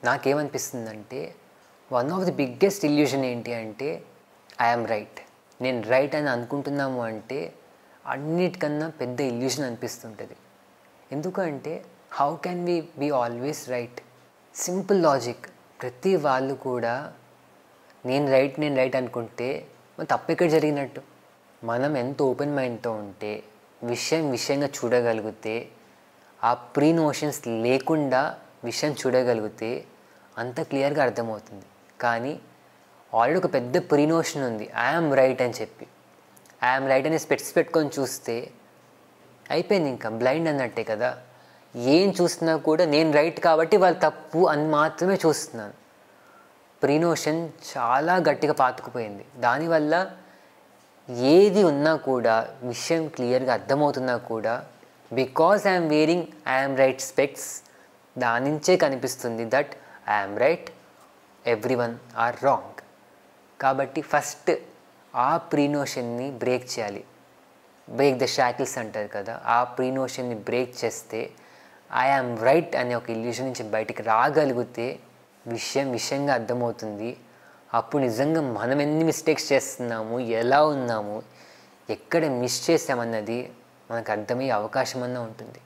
నాకేమనిపిస్తుందంటే one of the biggest illusion ఏంటి అంటే I'm right, నేను రైట్ అని అనుకుంటున్నాము అంటే అన్నిటికన్నా పెద్ద ఇల్యూషన్ అనిపిస్తుంటుంది. ఎందుకంటే how can we be always right? Simple logic. ప్రతి వాళ్ళు కూడా నేను రైట్ అనుకుంటే మరి తప్పు ఎక్కడ జరిగినట్టు? మనం ఎంత ఓపెన్ మైండ్తో ఉంటే, విషయంగా చూడగలిగితే, ఆ ప్రీ నోషన్స్ లేకుండా విషయం చూడగలిగితే అంత క్లియర్గా అర్థమవుతుంది. కానీ ఆల్రెడీ ఒక పెద్ద ప్రీ నోషన్ ఉంది, ఐఎమ్ రైట్ అని చెప్పి. ఐఎమ్ రైట్ అని స్పెట్స్ పెట్టుకొని చూస్తే అయిపోయింది, ఇంకా బ్లైండ్ అన్నట్టే కదా. ఏం చూస్తున్నా కూడా నేను రైట్ కాబట్టి వాళ్ళు తప్పు అని మాత్రమే చూస్తున్నాను. ప్రీ నోషన్ చాలా గట్టిగా పాతుకుపోయింది. దానివల్ల ఏది ఉన్నా కూడా, విషయం క్లియర్గా అర్థమవుతున్నా కూడా, because I'm wearing I'm right specs, దాని నుంచే కనిపిస్తుంది that I'm right, everyone are wrong. కాబట్టి ఫస్ట్ ఆ ప్రీ నోషన్ని బ్రేక్ చేయాలి. బ్రేక్ ద షాకిల్స్ అంటారు కదా, ఆ ప్రీ నోషన్ని బ్రేక్ చేస్తే ఐఎమ్ రైట్ అనే ఒక ఇల్యూషన్ నుంచి బయటికి రాగలిగితే విషయంగా అర్థమవుతుంది. అప్పుడు నిజంగా మనం ఎన్ని మిస్టేక్స్ చేస్తున్నాము, ఎలా ఉన్నాము, ఎక్కడ మిస్ చేసామన్నది మనకు అర్థమయ్యే అవకాశం అన్నా ఉంటుంది.